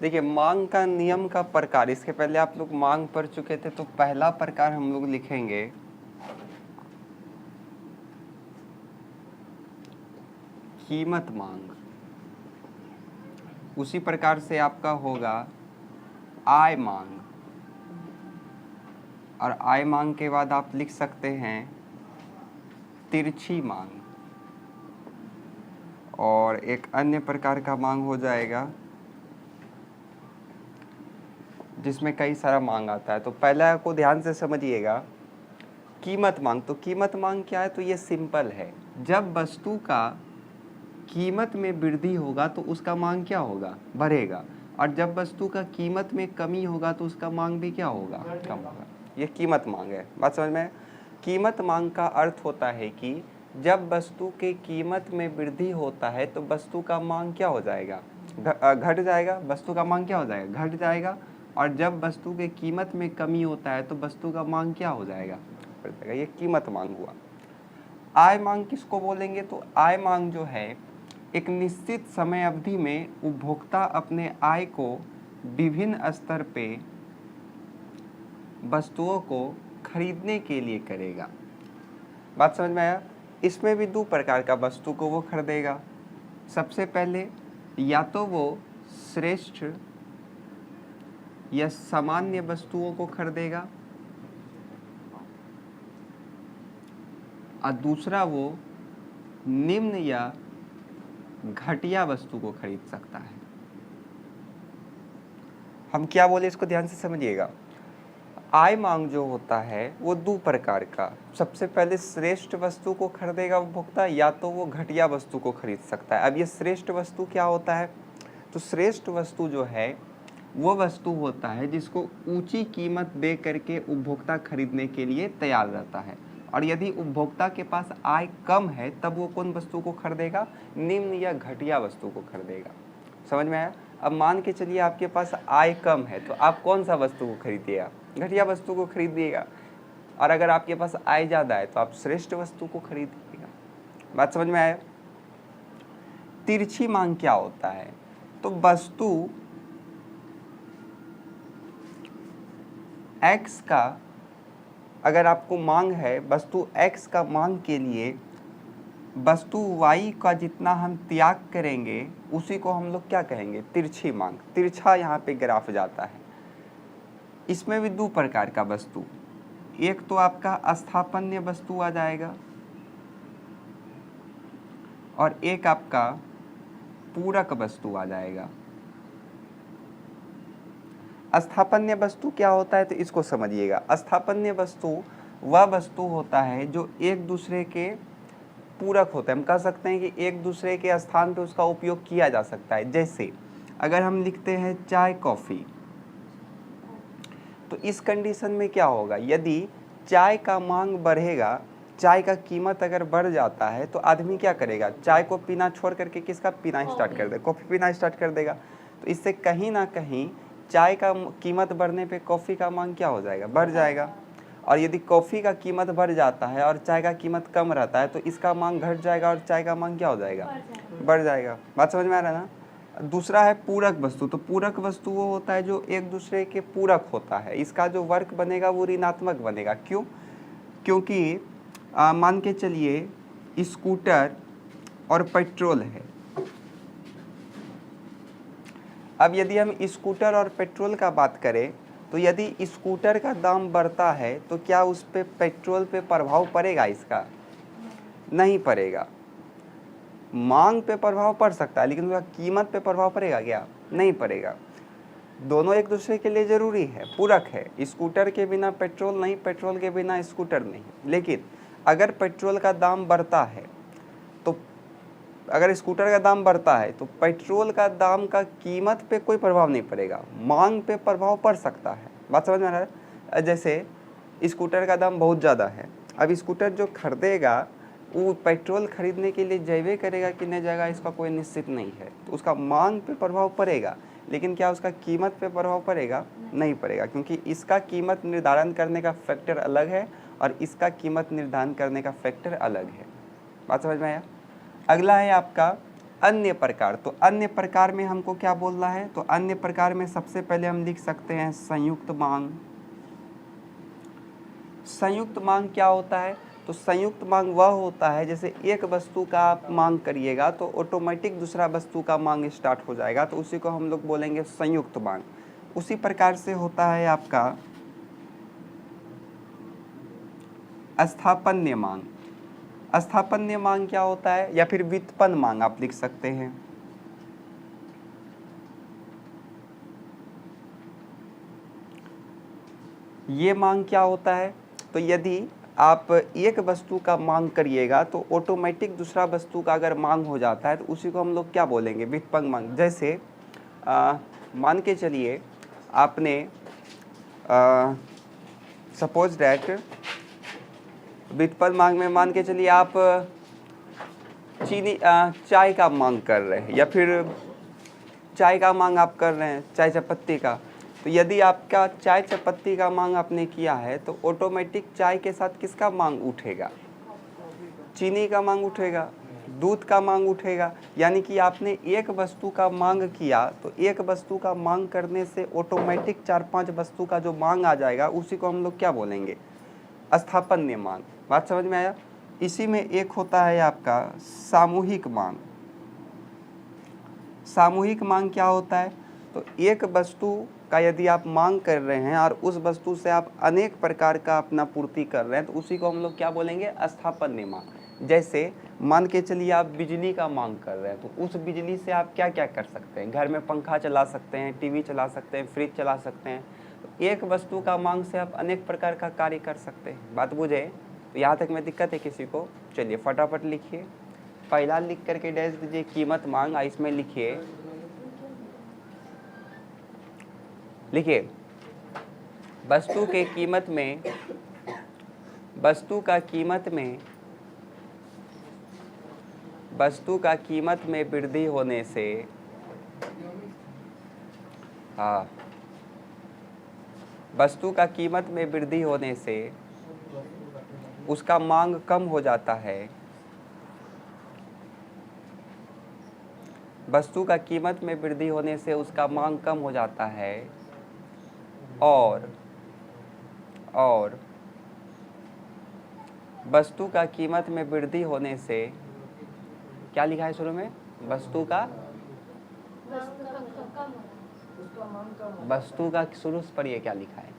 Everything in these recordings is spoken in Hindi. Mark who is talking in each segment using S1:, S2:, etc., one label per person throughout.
S1: देखिए मांग का नियम का प्रकार, इसके पहले आप लोग मांग पढ़ चुके थे, तो पहला प्रकार हम लोग लिखेंगे कीमत मांग। उसी प्रकार से आपका होगा आय मांग, और आय मांग के बाद आप लिख सकते हैं तिरछी मांग, और एक अन्य प्रकार का मांग हो जाएगा जिसमें कई सारा मांग आता है। तो पहला को ध्यान से समझिएगा, कीमत मांग। तो कीमत मांग क्या है? तो ये सिंपल है, जब वस्तु का कीमत में वृद्धि होगा तो उसका मांग क्या होगा? बढ़ेगा, और जब वस्तु का कीमत में कमी होगा तो उसका मांग भी क्या होगा? कम होगा। ये कीमत मांग है, बात समझ में? कीमत मांग का अर्थ होता है कि जब वस्तु के कीमत में वृद्धि होता है तो वस्तु का मांग क्या हो जाएगा? घट जाएगा। वस्तु का मांग क्या हो जाएगा? घट जाएगा। और जब वस्तु के कीमत में कमी होता है तो वस्तु का मांग क्या हो जाएगा? बढ़ जाएगा। ये कीमत मांग हुआ। आय मांग किसको बोलेंगे? तो आय मांग जो है, एक निश्चित समय अवधि में उपभोक्ता अपने आय को विभिन्न स्तर पे वस्तुओं को खरीदने के लिए करेगा। बात समझ में आया? इसमें भी दो प्रकार का वस्तु को वो खरीदेगा। सबसे पहले या तो वो श्रेष्ठ या सामान्य वस्तुओं को खरीदेगा, और दूसरा वो निम्न या घटिया वस्तु को खरीद सकता है। हम क्या बोले इसको ध्यान से समझिएगा। आय मांग जो होता है वो दो प्रकार का, सबसे पहले श्रेष्ठ वस्तु को खरीदेगा उपभोक्ता, या तो वो घटिया वस्तु को खरीद सकता है। अब ये श्रेष्ठ वस्तु क्या होता है? तो श्रेष्ठ वस्तु जो है वो वस्तु होता है जिसको ऊंची कीमत दे करके उपभोक्ता खरीदने के लिए तैयार रहता है, और यदि उपभोक्ता के पास आय कम है तब वो कौन वस्तु को खरीदेगा? निम्न या घटिया वस्तु को खरीदेगा। समझ में आया? अब मान के चलिए आपके पास आय कम है तो आप कौन सा वस्तु को खरीदिएगा? घटिया वस्तु को खरीदिएगा। और अगर आपके पास आय ज़्यादा है तो आप श्रेष्ठ वस्तु को खरीदिएगा। बात समझ में आया? तिरछी मांग क्या होता है? तो वस्तु X का, अगर आपको मांग है वस्तु X का मांग के लिए वस्तु Y का जितना हम त्याग करेंगे उसी को हम लोग क्या कहेंगे? तिरछी मांग। तिरछा यहाँ पे ग्राफ जाता है। इसमें भी दो प्रकार का वस्तु, एक तो आपका स्थापन्य वस्तु आ जाएगा और एक आपका पूरक वस्तु आ जाएगा। स्थापन्य वस्तु क्या होता है? तो इसको समझिएगा। स्थापन्य वस्तु वह वस्तु होता है जो एक दूसरे के पूरक होता है। हम कह सकते हैं कि एक दूसरे के स्थान पे उसका उपयोग किया जा सकता है। जैसे अगर हम लिखते हैं चाय कॉफ़ी, तो इस कंडीशन में क्या होगा? यदि चाय का मांग बढ़ेगा, चाय का कीमत अगर बढ़ जाता है तो आदमी क्या करेगा? चाय को पीना छोड़ करके किसका पीना स्टार्ट कर देगा? कॉफ़ी पीना स्टार्ट कर देगा। तो इससे कहीं ना कहीं चाय का कीमत बढ़ने पे कॉफ़ी का मांग क्या हो जाएगा? बढ़ जाएगा। और यदि कॉफ़ी का कीमत बढ़ जाता है और चाय का कीमत कम रहता है तो इसका मांग घट जाएगा और चाय का मांग क्या हो जाएगा? बढ़ जाएगा। बात समझ में आ रहा है ना? दूसरा है पूरक वस्तु। तो पूरक वस्तु वो होता है जो एक दूसरे के पूरक होता है। इसका जो वर्क बनेगा वो ऋणात्मक बनेगा। क्यों? क्योंकि मान के चलिए स्कूटर और पेट्रोल है। अब यदि हम स्कूटर और पेट्रोल का बात करें तो यदि स्कूटर का दाम बढ़ता है तो क्या उस पे पेट्रोल पे प्रभाव पड़ेगा? इसका नहीं पड़ेगा। मांग पे प्रभाव पड़ सकता है लेकिन उसका कीमत पे प्रभाव पड़ेगा क्या? नहीं पड़ेगा। दोनों एक दूसरे के लिए ज़रूरी है, पूरक है। स्कूटर के बिना पेट्रोल नहीं, पेट्रोल के बिना स्कूटर नहीं। लेकिन अगर पेट्रोल का दाम बढ़ता है तो, अगर स्कूटर का दाम बढ़ता है तो पेट्रोल का दाम का कीमत पे कोई प्रभाव नहीं पड़ेगा, मांग पे प्रभाव पड़ सकता है। बात समझ में आ रहा है? जैसे स्कूटर का दाम बहुत ज़्यादा है, अब स्कूटर जो खरीदेगा वो पेट्रोल खरीदने के लिए जाइए करेगा कि नहीं जाएगा, इसका कोई निश्चित नहीं है। तो उसका मांग पे प्रभाव पड़ेगा, लेकिन क्या उसका कीमत पे प्रभाव पड़ेगा? नहीं पड़ेगा, क्योंकि इसका कीमत निर्धारण करने का फैक्टर अलग है और इसका कीमत निर्धारण करने का फैक्टर अलग है। बात समझ में आया? अगला है आपका अन्य प्रकार, तो अन्य प्रकार में हमको क्या बोलना है, तो अन्य प्रकार में सबसे पहले हम लिख सकते हैं संयुक्त मांग। संयुक्त मांग क्या होता है, तो संयुक्त मांग वह होता है जैसे एक वस्तु का आप मांग करिएगा तो ऑटोमेटिक दूसरा वस्तु का मांग स्टार्ट हो जाएगा, तो उसी को हम लोग बोलेंगे संयुक्त मांग। उसी प्रकार से होता है आपका स्थापन्य मांग। स्थापन्य मांग क्या होता है, या फिर व्युत्पन्न मांग आप लिख सकते हैं। ये मांग क्या होता है, तो यदि आप एक वस्तु का मांग करिएगा तो ऑटोमेटिक दूसरा वस्तु का अगर मांग हो जाता है तो उसी को हम लोग क्या बोलेंगे, व्युत्पन्न मांग। जैसे मान के चलिए आपने सपोज डैट व्युत्पन्न मांग में मान के चलिए आप चाय का मांग कर रहे हैं, या फिर चाय का मांग आप कर रहे हैं, चाय चपत्ती का। तो यदि आपका चाय चपत्ती का मांग आपने किया है तो ऑटोमेटिक चाय के साथ किसका मांग उठेगा, चीनी का मांग उठेगा, दूध का मांग उठेगा। यानी कि आपने एक वस्तु का मांग किया तो एक वस्तु का मांग करने से ऑटोमेटिक 4-5 वस्तु का जो मांग आ जाएगा उसी को हम लोग क्या बोलेंगे, स्थापन्य मांग। बात समझ में आया। इसी में एक होता है आपका सामूहिक मांग। सामूहिक मांग क्या होता है, तो एक वस्तु का यदि आप मांग कर रहे हैं और उस वस्तु से आप अनेक प्रकार का अपना पूर्ति कर रहे हैं तो उसी को हम लोग क्या बोलेंगे, स्थापन्य मांग। जैसे मान के चलिए आप बिजली का मांग कर रहे हैं तो उस बिजली से आप क्या क्या कर सकते हैं, घर में पंखा चला सकते हैं, टीवी चला सकते हैं, फ्रिज चला सकते हैं। तो एक वस्तु का मांग से आप अनेक प्रकार का कार्य कर सकते हैं। बात बुझे, तो यहाँ तक में दिक्कत है किसी को? चलिए फटाफट लिखिए, पहला लिख करके डैश दीजिए कीमत मांग। इसमें लिखिए वस्तु के कीमत में, वस्तु का कीमत में, वस्तु का कीमत में वृद्धि होने से, हाँ, वस्तु का कीमत में वृद्धि होने से उसका मांग कम हो जाता है। वस्तु का कीमत में वृद्धि होने से उसका मांग कम हो जाता है और वस्तु का कीमत में वृद्धि होने से, क्या लिखा है शुरू में, वस्तु का शुरू से पढ़िए क्या लिखा है,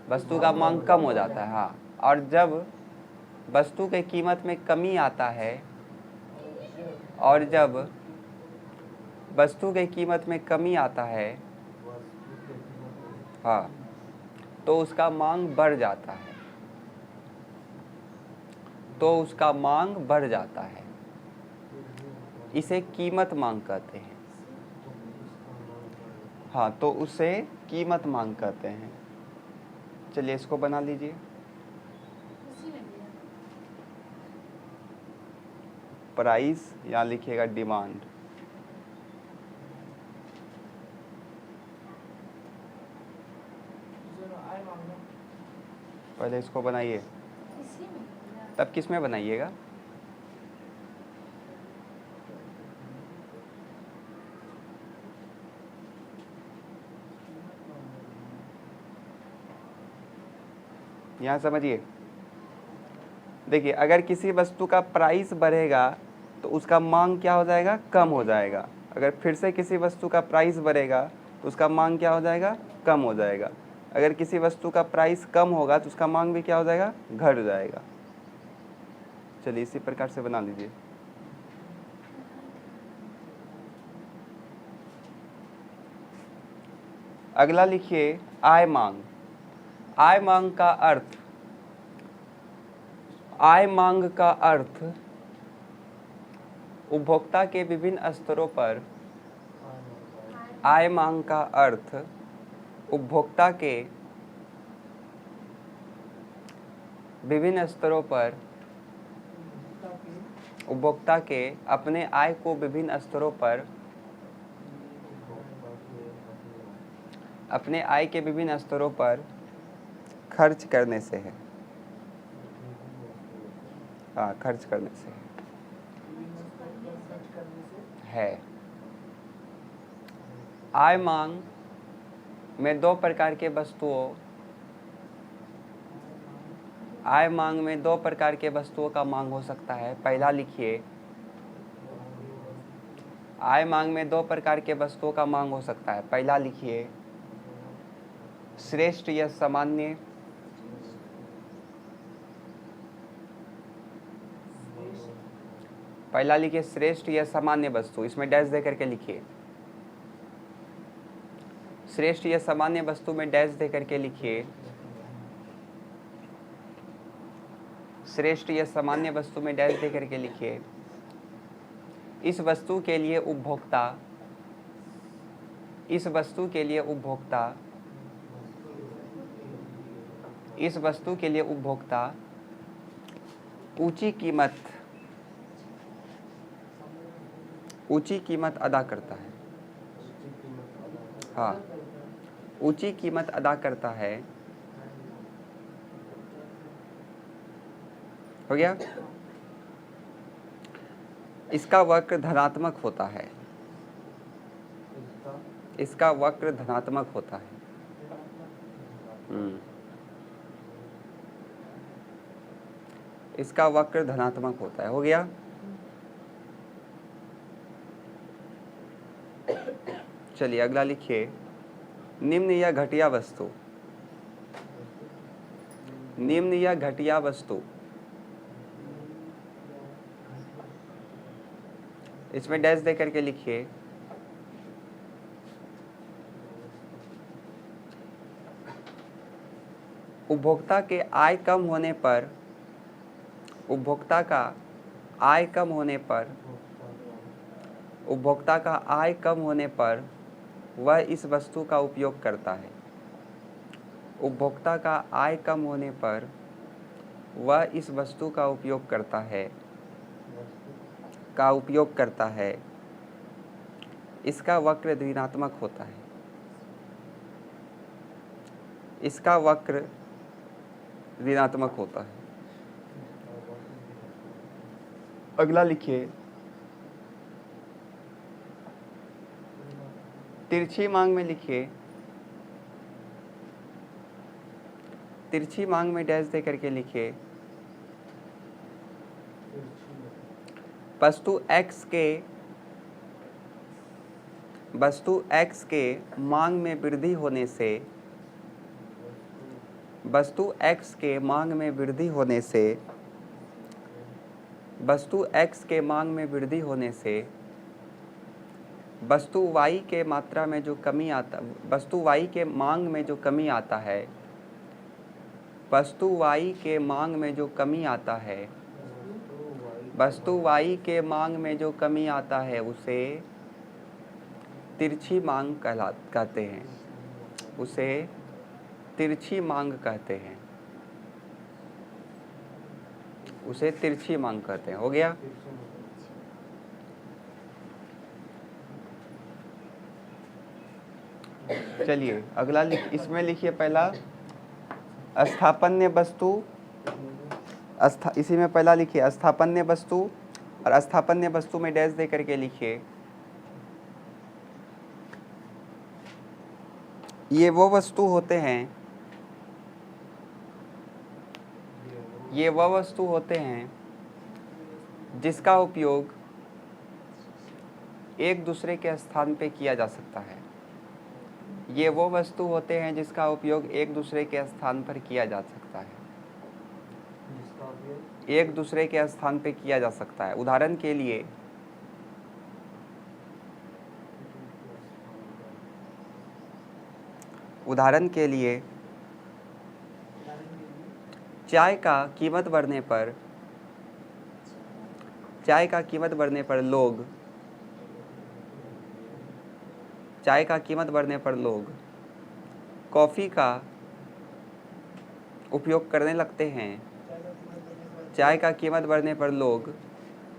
S1: वस्तु का मांग कम हो जाता है। हाँ, और जब वस्तु के कीमत में कमी आता है, और जब वस्तु के कीमत में कमी आता है, हाँ, तो उसका मांग बढ़ जाता है, तो उसका मांग बढ़ जाता है। इसे कीमत मांग कहते हैं। हाँ, तो उसे कीमत मांग कहते हैं। चलिए इसको बना लीजिए। प्राइस यहाँ लिखिएगा डिमांड। पहले इसको बनाइए, तब किस में बनाइएगा, यहाँ समझिए। देखिए, अगर किसी वस्तु का प्राइस बढ़ेगा तो उसका मांग क्या हो जाएगा, कम हो जाएगा। अगर फिर से किसी वस्तु का प्राइस बढ़ेगा तो उसका मांग क्या हो जाएगा, कम हो जाएगा। अगर किसी वस्तु का प्राइस कम होगा तो उसका मांग भी क्या हो जाएगा, घट जाएगा। चलिए इसी प्रकार से बना लीजिए। अगला लिखिए आय मांग। आय मांग का अर्थ, आय मांग का अर्थ उपभोक्ता के विभिन्न स्तरों पर, आय मांग का अर्थ उपभोक्ता के विभिन्न स्तरों पर, उपभोक्ता के अपने आय को विभिन्न स्तरों पर, अपने आय के विभिन्न स्तरों पर खर्च करने से है। हाँ, खर्च करने से है। आय मांग में दो प्रकार के वस्तुओं आय मांग में दो प्रकार के वस्तुओं का मांग हो सकता है। पहला लिखिए, आय मांग में दो प्रकार के वस्तुओं का मांग हो सकता है। पहला लिखिए, श्रेष्ठ या सामान्य। पहला लिखिए श्रेष्ठ या सामान्य वस्तु, इसमें डैश दे करके लिखिए। श्रेष्ठ या सामान्य वस्तु में डैश दे करके लिखिए। श्रेष्ठ या सामान्य वस्तु में डैश दे करके लिखिए। इस वस्तु के लिए उपभोक्ता इस वस्तु के लिए उपभोक्ता इस वस्तु के लिए उपभोक्ता ऊंची कीमत अदा करता है। हाँ, ऊंची कीमत अदा करता है। हो गया। इसका वक्र धनात्मक होता है। इसका वक्र धनात्मक होता है। इसका वक्र धनात्मक होता है। हो गया। चलिए अगला लिखिए, निम्न या घटिया वस्तु। निम्न या घटिया वस्तु, इसमें डैश दे करके लिखिए। उपभोक्ता के आय कम होने पर उपभोक्ता का आय कम होने पर उपभोक्ता का आय कम होने पर वह इस वस्तु का उपयोग करता है। उपभोक्ता का आय कम होने पर वह इस वस्तु का उपयोग करता है। इसका वक्र ऋणात्मक होता है। इसका वक्र ऋणात्मक होता है। अगला लिखिए, तिरछी मांग में लिखिए। तिरछी मांग में डैश दे करके लिखिए। वस्तु X के मांग में वृद्धि होने से वस्तु X के मांग में वृद्धि होने से वस्तु X के मांग में वृद्धि होने से वस्तु Y के मात्रा में जो कमी आता वस्तु Y के मांग में जो कमी आता है वस्तु Y के मांग में जो कमी आता है वस्तु Y के मांग में जो कमी आता है उसे तिरछी मांग कहते हैं। उसे तिरछी मांग कहते हैं। उसे तिरछी मांग कहते हैं। हो गया। चलिए अगला इसमें लिखिए पहला स्थापन्य वस्तु। इसी में पहला लिखिए स्थापन्य वस्तु, और स्थापन्य वस्तु में डैश दे करके लिखिए ये वो वस्तु होते हैं जिसका उपयोग एक दूसरे के स्थान पे किया जा सकता है। ये वो वस्तु होते हैं जिसका उपयोग एक दूसरे के स्थान पर किया जा सकता है। एक दूसरे के स्थान पे किया जा सकता है। उदाहरण के लिए चाय का कीमत बढ़ने पर लोग कॉफ़ी का उपयोग करने लगते हैं। चाय का कीमत बढ़ने पर लोग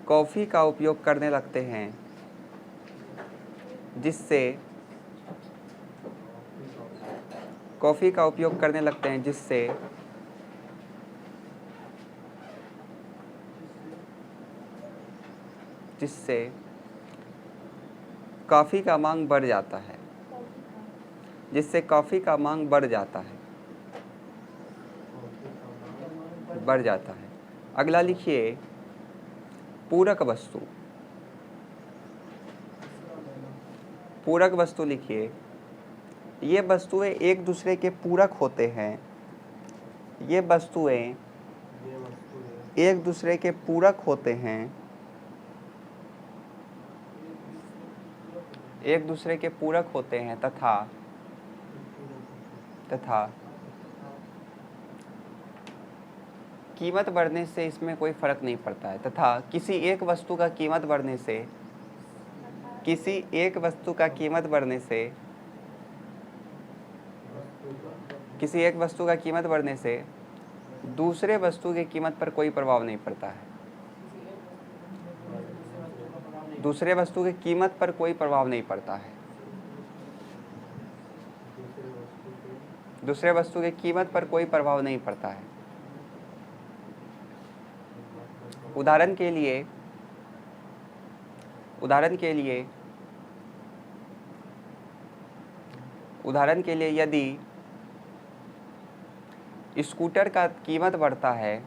S1: कॉफ़ी का उपयोग करने लगते हैं, जिससे कॉफ़ी का मांग बढ़ जाता है, जिससे कॉफ़ी का मांग बढ़ जाता है, बढ़ जाता है। अगला लिखिए पूरक वस्तु। पूरक वस्तु लिखिए, ये वस्तुएं एक दूसरे के पूरक होते हैं। ये वस्तुएं एक दूसरे के पूरक होते हैं, एक दूसरे के पूरक होते हैं तथा कीमत बढ़ने से इसमें कोई फर्क नहीं पड़ता है। तथा किसी एक वस्तु का कीमत बढ़ने से, किसी एक वस्तु का कीमत बढ़ने से, किसी एक वस्तु का कीमत बढ़ने से दूसरे वस्तु की कीमत पर कोई प्रभाव नहीं पड़ता है। दूसरे वस्तु की कीमत पर कोई प्रभाव नहीं पड़ता है। दूसरे वस्तु की कीमत पर कोई प्रभाव नहीं पड़ता है। उदाहरण के लिए यदि स्कूटर का कीमत बढ़ता है,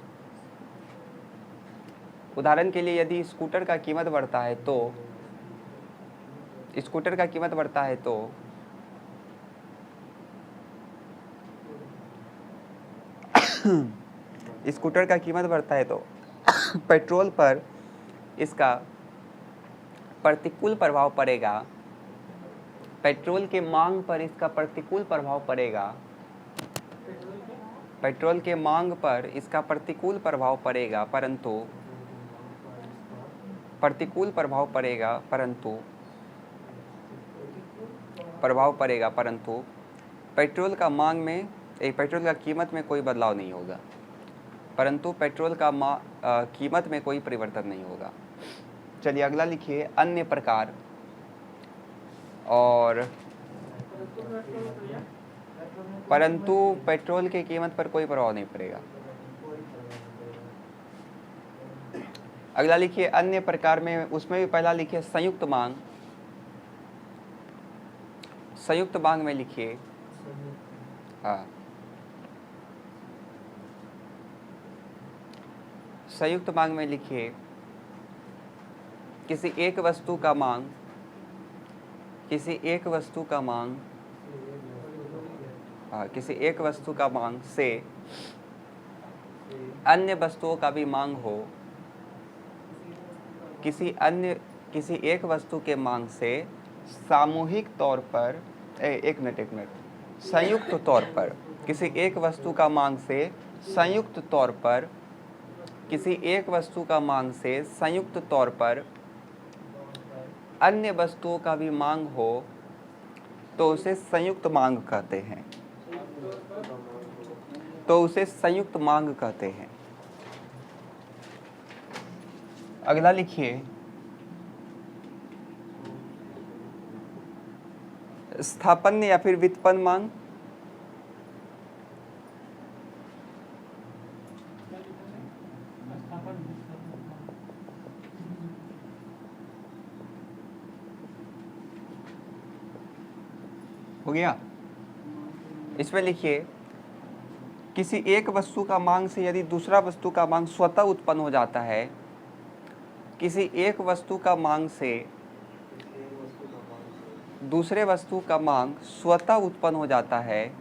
S1: उदाहरण के लिए यदि स्कूटर का कीमत बढ़ता है तो स्कूटर का कीमत बढ़ता है तो स्कूटर का कीमत बढ़ता है तो पेट्रोल पर इसका प्रतिकूल प्रभाव पड़ेगा। पेट्रोल के मांग पर इसका प्रतिकूल प्रभाव पड़ेगा। पेट्रोल के मांग पर इसका प्रतिकूल प्रभाव पड़ेगा, परंतु प्रतिकूल प्रभाव पड़ेगा, परंतु पेट्रोल का मांग में पेट्रोल का कीमत में कोई बदलाव नहीं होगा, परंतु पेट्रोल का कीमत में कोई परिवर्तन नहीं होगा। चलिए अगला लिखिए अन्य प्रकार। और परंतु पेट्रोल की कीमत पर कोई प्रभाव नहीं पड़ेगा। अगला लिखिए अन्य प्रकार में, उसमें भी पहला लिखिए संयुक्त मांग। संयुक्त मांग में लिखिए संयुक्त मांग में लिखिए किसी एक वस्तु का मांग किसी एक वस्तु का मांग से अन्य वस्तुओं का भी मांग हो। किसी एक वस्तु के मांग से सामूहिक तौर पर एक मिनट संयुक्त तौर पर, किसी एक वस्तु का मांग से संयुक्त तौर पर, किसी एक वस्तु का मांग से संयुक्त तौर पर अन्य वस्तुओं का भी मांग हो तो उसे संयुक्त मांग कहते हैं। अगला लिखिए स्थापन्य या फिर व्युत्पन्न मांग। हो गया। इसमें लिखिए किसी एक वस्तु का मांग से यदि दूसरा वस्तु का मांग स्वतः उत्पन्न हो जाता है, किसी एक वस्तु का मांग से दूसरे वस्तु का मांग स्वतः उत्पन्न हो जाता है,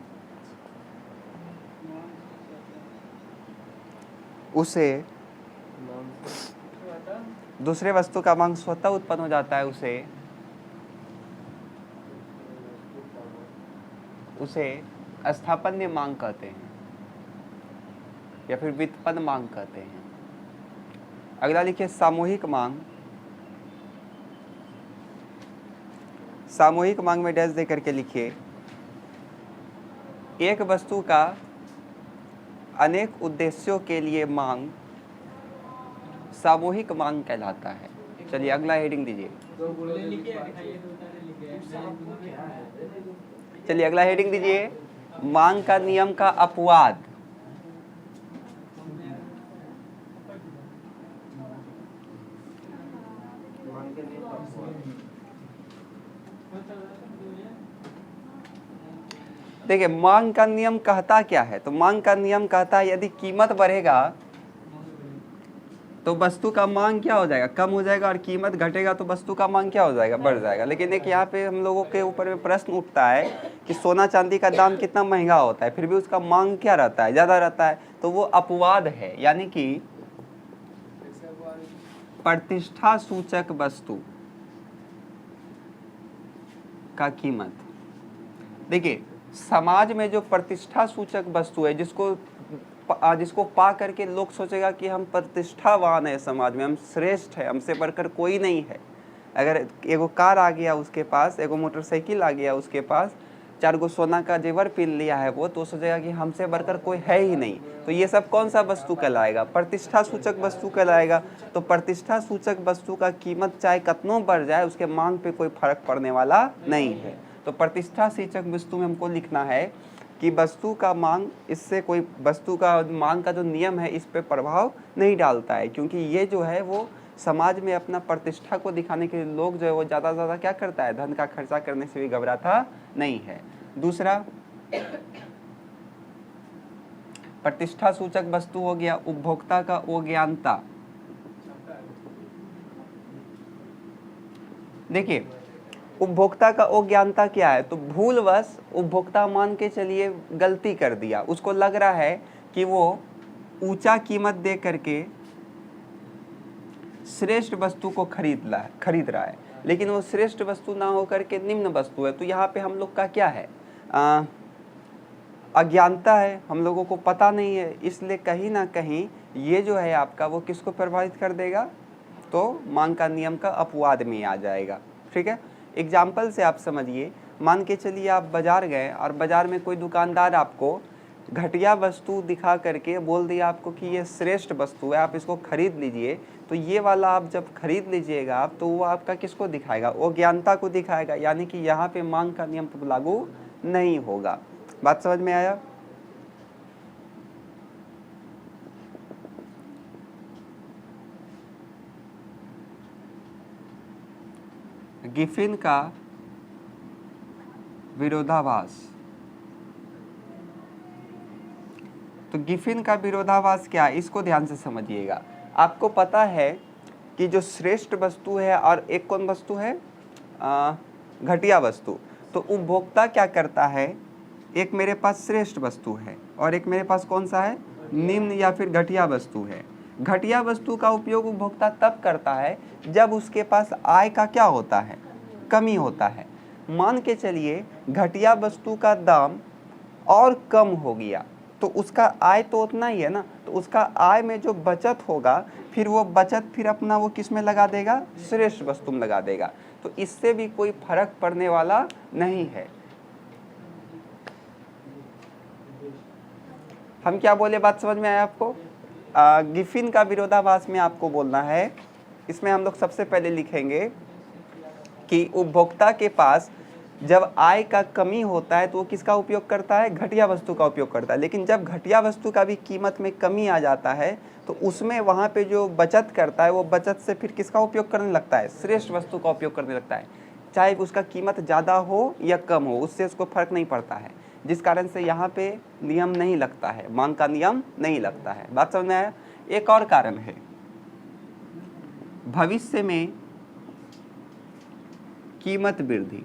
S1: उसे दूसरे वस्तु का मांग स्वतः उत्पन्न हो जाता है उसे स्थापन्य मांग कहते हैं या फिर व्युत्पन्न मांग कहते हैं। अगला लिखिए सामूहिक मांग। सामूहिक मांग में डैश दे करके लिखिए एक वस्तु का अनेक उद्देश्यों के लिए मांग सामूहिक मांग कहलाता है। चलिए अगला हेडिंग दीजिए। चलिए अगला हेडिंग दीजिए मांग का नियम का अपवाद। देखिए मांग का नियम कहता क्या है, तो मांग का नियम कहता है यदि कीमत बढ़ेगा तो वस्तु का मांग क्या हो जाएगा, कम हो जाएगा, और कीमत घटेगा तो वस्तु का मांग क्या हो जाएगा, बढ़ जाएगा। लेकिन एक यहाँ पे हम लोगों के ऊपर में प्रश्न उठता है कि सोना चांदी का दाम कितना महंगा होता है फिर भी उसका मांग क्या रहता है, ज़्यादा रहता है, तो वो अपवाद है। यानी कि प्रतिष्ठा सूचक वस्तु का कीमत, देखिए समाज में जो प्रतिष्ठा सूचक वस्तु है जिसको पा करके लोग सोचेगा कि हम प्रतिष्ठावान है, समाज में हम श्रेष्ठ है, हमसे बढ़कर कोई नहीं है। अगर एगो कार आ गया उसके पास, एगो मोटरसाइकिल आ गया उसके पास, 4 गो सोना का जेवर पहन लिया है वो, तो सोचेगा कि हमसे बढ़कर कोई है ही नहीं। तो ये सब कौन सा वस्तु कहलाएगा, प्रतिष्ठा सूचक वस्तु कहलाएगा। तो प्रतिष्ठा सूचक वस्तु का कीमत चाहे कितनों बढ़ जाए उसके मांग पे कोई फर्क पड़ने वाला नहीं है। तो प्रतिष्ठा सूचक वस्तु में हमको लिखना है कि वस्तु का मांग, इससे कोई वस्तु का मांग का जो नियम है इस पे प्रभाव नहीं डालता है, क्योंकि ये जो है वो समाज में अपना प्रतिष्ठा को दिखाने के लिए लोग जो है वो ज़्यादा से ज़्यादा क्या करता है, धन का खर्चा करने से भी घबराता नहीं है। दूसरा प्रतिष्ठा सूचक वस्तु हो गया उपभोक्ता का अज्ञानता। देखिए उपभोक्ता का अज्ञानता क्या है, तो भूलवश उपभोक्ता मान के चलिए गलती कर दिया, उसको लग रहा है कि वो ऊंचा कीमत दे करके श्रेष्ठ वस्तु को खरीद रहा है, लेकिन वो श्रेष्ठ वस्तु ना होकर के निम्न वस्तु है। तो यहाँ पे हम लोग का क्या है, अज्ञानता है, हम लोगों को पता नहीं है, इसलिए कहीं ना कहीं ये जो है आपका वो किसको प्रभावित कर देगा, तो मांग का नियम का अपवाद में आ जाएगा। ठीक है, एग्जाम्पल से आप समझिए, मान के चलिए आप बाजार गए और बाजार में कोई दुकानदार आपको घटिया वस्तु दिखा करके बोल दिया आपको कि ये श्रेष्ठ वस्तु है, आप इसको खरीद लीजिए। तो ये वाला आप जब खरीद लीजिएगा आप, तो वो आपका किसको दिखाएगा, वो ज्ञानता को दिखाएगा, यानी कि यहाँ पे मांग का नियम तो लागू नहीं होगा। बात समझ में आया। गिफिन का विरोधाभास, तो गिफिन का विरोधाभास क्या है, इसको ध्यान से समझिएगा। आपको पता है कि जो श्रेष्ठ वस्तु है और एक कौन वस्तु है, घटिया वस्तु। तो उपभोक्ता क्या करता है, एक मेरे पास श्रेष्ठ वस्तु है और एक मेरे पास कौन सा है, निम्न या फिर घटिया वस्तु है। घटिया वस्तु का उपयोग उपभोक्ता तब करता है जब उसके पास आय का क्या होता है, कमी होता है। मान के चलिए घटिया वस्तु का दाम और कम हो गया, तो उसका आय तो उतना ही है ना, तो उसका आय में जो बचत होगा फिर वो बचत फिर अपना वो किस में लगा देगा, श्रेष्ठ वस्तु में लगा देगा। तो इससे भी कोई फर्क पड़ने वाला नहीं है। हम क्या बोले, बात समझ में आया आपको। गिफिन का विरोधाभास में आपको बोलना है, इसमें हम लोग सबसे पहले लिखेंगे कि उपभोक्ता के पास जब आय का कमी होता है तो वो किसका उपयोग करता है, घटिया वस्तु का उपयोग करता है। लेकिन जब घटिया वस्तु का भी कीमत में कमी आ जाता है तो उसमें वहाँ पे जो बचत करता है वो बचत से फिर किसका उपयोग करने लगता है, श्रेष्ठ वस्तु का उपयोग करने लगता है। चाहे उसका कीमत ज़्यादा हो या कम हो, उससे उसको फर्क नहीं पड़ता है, जिस कारण से यहाँ पे नियम नहीं लगता है, मांग का नियम नहीं लगता है। बात समझ में आया। एक और कारण है, भविष्य में कीमत वृद्धि।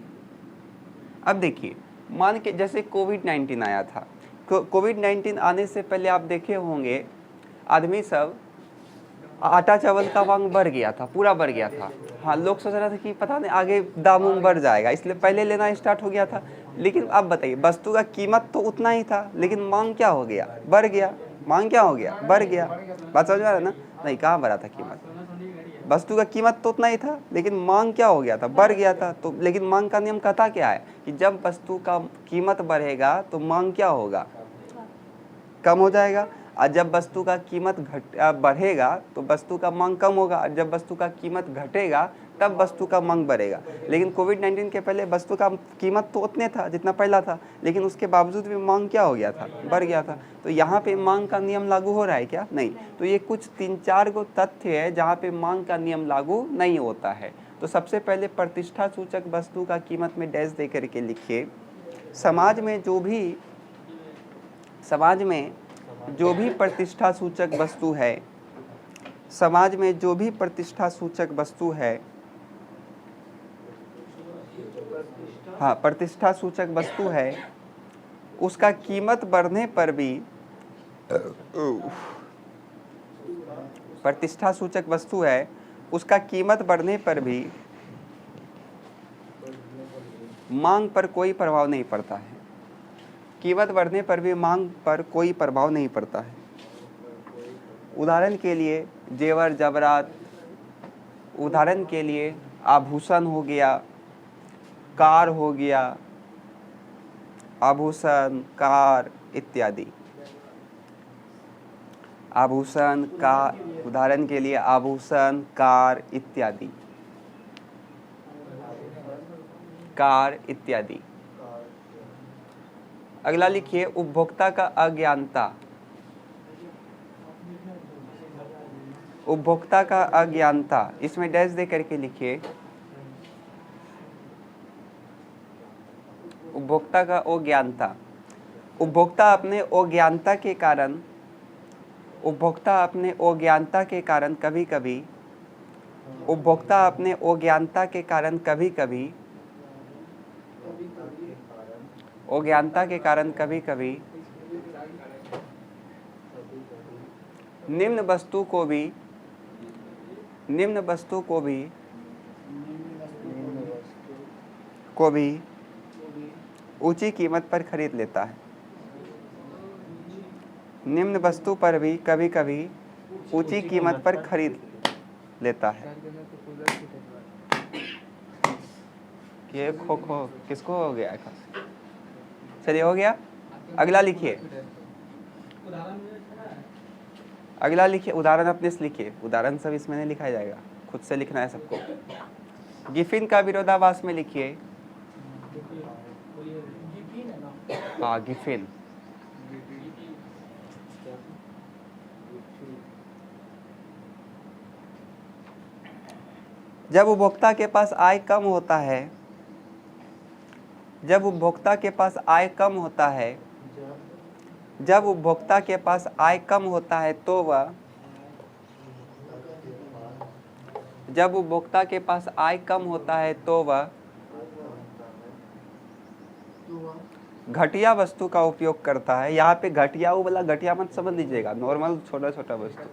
S1: अब देखिए, मान के जैसे कोविड-19 आया था, कोविड-19 आने से पहले आप देखे होंगे आदमी सब आटा चावल का मांग बढ़ गया था, पूरा बढ़ गया था। हाँ, लोग सोच रहे थे कि पता नहीं आगे दाम बढ़ जाएगा, इसलिए पहले लेना स्टार्ट हो गया था। लेकिन अब बताइए, वस्तु का कीमत तो उतना ही था लेकिन मांग क्या हो गया, बढ़ गया। मांग क्या हो गया, बढ़ गया। बात समझ में आ रहा है ना। नहीं, कहाँ बढ़ा था कीमत, वस्तु का कीमत तो उतना ही था लेकिन मांग क्या हो गया था, बढ़ गया था। तो लेकिन मांग का नियम कहता क्या है कि जब वस्तु का कीमत बढ़ेगा तो मांग क्या होगा, कम हो जाएगा। और जब वस्तु का कीमत बढ़ेगा तो वस्तु का मांग कम होगा, और जब वस्तु का कीमत घटेगा तब वस्तु का मांग बढ़ेगा। लेकिन कोविड-19 के पहले वस्तु का कीमत तो उतने था जितना पहला था, लेकिन उसके बावजूद भी मांग क्या हो गया था, बढ़ गया था। तो यहाँ पे मांग का नियम लागू हो रहा है क्या, नहीं। तो ये कुछ 3-4 गो तथ्य है जहाँ पे मांग का नियम लागू नहीं होता है। तो तो सबसे पहले प्रतिष्ठा सूचक वस्तु का कीमत में डैश दे करके लिखिए। समाज में जो भी प्रतिष्ठा सूचक वस्तु है, समाज में जो भी प्रतिष्ठा सूचक वस्तु है, हाँ प्रतिष्ठा सूचक वस्तु है, उसका कीमत बढ़ने पर भी प्रतिष्ठा सूचक वस्तु है, उसका कीमत बढ़ने पर भी मांग पर कोई प्रभाव नहीं पड़ता है। कीमत बढ़ने पर भी मांग पर कोई प्रभाव नहीं पड़ता है। उदाहरण के लिए जेवर जवरात, उदाहरण के लिए आभूषण हो गया, कार हो गया, आभूषण कार इत्यादि। आभूषण कार, उदाहरण के लिए आभूषण कार इत्यादि, कार इत्यादि। अगला लिखिए उपभोक्ता का अज्ञानता। उपभोक्ता का अज्ञानता, इसमें डैश दे करके लिखिए। उपभोक्ता का अज्ञानता, उपभोक्ता अपने अज्ञानता के कारण, उपभोक्ता अपने अज्ञानता के कारण कभी कभी, उपभोक्ता अपने अज्ञानता के कारण कभी कभी, अज्ञानता के कारण कभी कभी निम्न वस्तु को भी ऊंची कीमत पर खरीद लेता है। निम्न वस्तु पर भी कभी कभी ऊंची कीमत पर खरीद लेता है। ये खो किसको हो गया? चलिए हो गया। अगला लिखिए, अगला लिखिए, उदाहरण अपने से लिखिए। उदाहरण सब इसमें नहीं लिखा जाएगा, खुद से लिखना है सबको। गिफिन का विरोधाभास में लिखिए। हाँ गिफिन, जब उपभोक्ता के पास आय कम होता है, जब उपभोक्ता के पास आय कम होता है, जब उपभोक्ता के पास आय कम होता है तो वह, जब उपभोक्ता के पास आय कम होता है तो वह घटिया वस्तु का उपयोग करता है। यहाँ पे घटिया वाला घटिया मत समझ लीजिएगा, नॉर्मल छोटा छोटा वस्तु,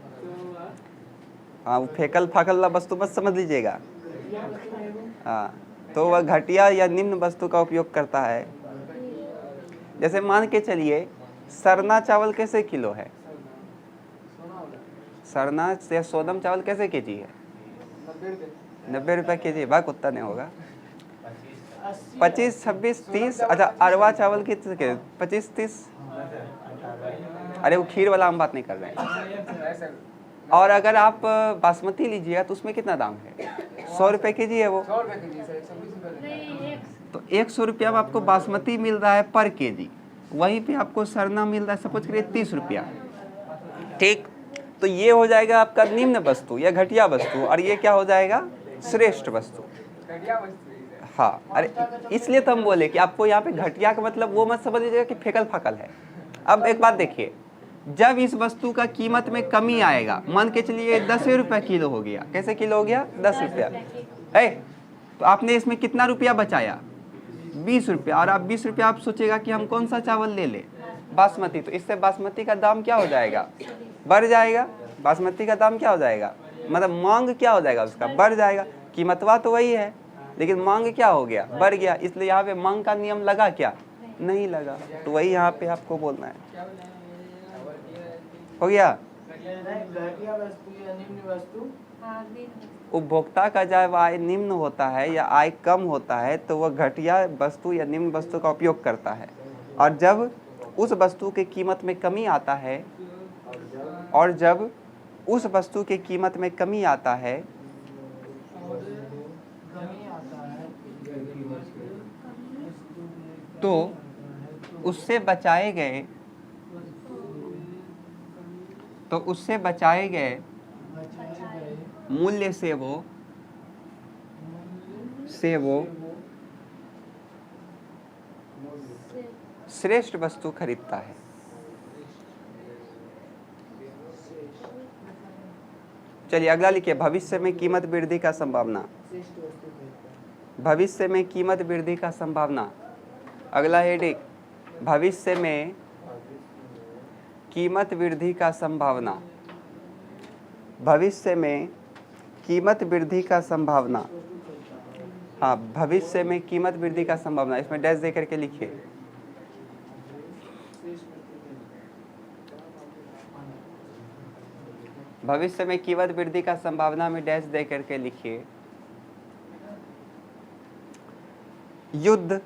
S1: हाँ वो फेकल फाकल वाला वस्तु मत समझ लीजिएगा। हाँ तो वह घटिया या निम्न वस्तु का उपयोग करता है। जैसे मान के चलिए सरना चावल कैसे किलो है? सरना से सोनम चावल कैसे केजी है? 90 रुपये केजी। भाग उतना नहीं होगा, 25, 26, 30। अच्छा अरवा चावल कितने? 25, 30। अरे वो खीर वाला हम बात नहीं कर रहे हैं। और अगर आप बासमती लीजिएगा तो उसमें कितना दाम है? 100 रुपये के जी है वो। तो 100 रुपया में आपको बासमती मिल रहा है पर केजी, वहीं पे आपको सरना मिल रहा है सपोज करिए 30 रुपया। ठीक, तो ये हो जाएगा आपका निम्न वस्तु या घटिया वस्तु, और ये क्या हो जाएगा? श्रेष्ठ वस्तु। हाँ, अरे इसलिए तो हम बोले कि आपको यहाँ पे घटिया का मतलब वो मत समझ लीजिएगा कि फेकल फाकल है। अब एक बात देखिए, जब इस वस्तु का कीमत में कमी आएगा, मान के चलिए 10 रुपये किलो हो गया। कैसे किलो हो गया? 10 रुपया। तो आपने इसमें कितना रुपया बचाया? 20 रुपया। और आप 20 रुपया आप सोचेगा कि हम कौन सा चावल ले ले? बासमती। तो इससे बासमती का दाम क्या हो जाएगा? बढ़ जाएगा। बासमती का दाम क्या हो जाएगा? मतलब मांग क्या हो जाएगा उसका? बढ़ जाएगा। कीमतवा तो वही है, लेकिन मांग क्या हो गया? बढ़ गया। इसलिए यहाँ पे मांग का नियम लगा क्या? नहीं लगा। तो वही यहाँ पे आपको बोलना है। हो गया? उपभोक्ता का जब आय निम्न होता है या आय कम होता है तो वह घटिया वस्तु या निम्न वस्तु का उपयोग करता है। और जब उस वस्तु की कीमत में कमी आता है, और जब उस वस्तु की कीमत में कमी आता है तो उससे बचाए गए मूल्य से वो से वो श्रेष्ठ वस्तु खरीदता है। चलिए अगला लिखिए, भविष्य में कीमत वृद्धि का संभावना। भविष्य में कीमत वृद्धि का संभावना। अगला हेडिंग, भविष्य में कीमत वृद्धि का संभावना। भविष्य में कीमत वृद्धि का संभावना। हाँ, भविष्य में कीमत वृद्धि का संभावना, इसमें डैश दे करके लिखिए। भविष्य में कीमत वृद्धि का संभावना में डैश दे करके लिखिए। युद्ध,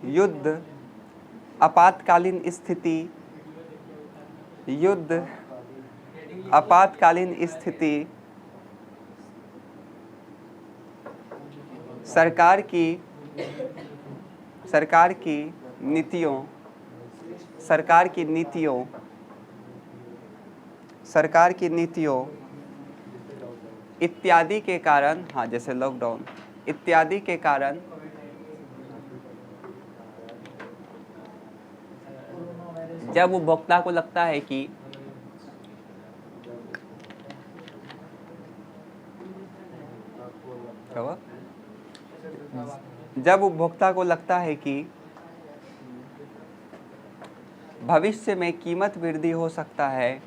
S1: युद्ध, आपातकालीन स्थिति, युद्ध, आपातकालीन स्थिति, सरकार की नीतियों, सरकार की नीतियों इत्यादि के कारण, हाँ जैसे लॉकडाउन इत्यादि के कारण जब उपभोक्ता को लगता है कि जब उपभोक्ता को लगता है कि भविष्य में कीमत वृद्धि हो सकता है,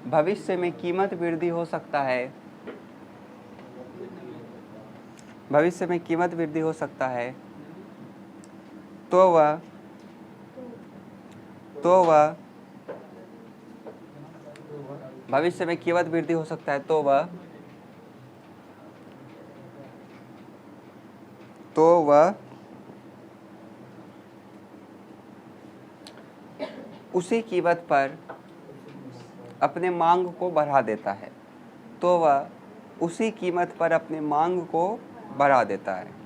S1: भविष्य में कीमत वृद्धि हो सकता है, भविष्य में कीमत वृद्धि हो सकता है, तो वह भविष्य में कीमत वृद्धि हो सकता है तो वह उसी कीमत पर अपने मांग को बढ़ा देता है, तो वह उसी कीमत पर अपने मांग को बढ़ा देता है।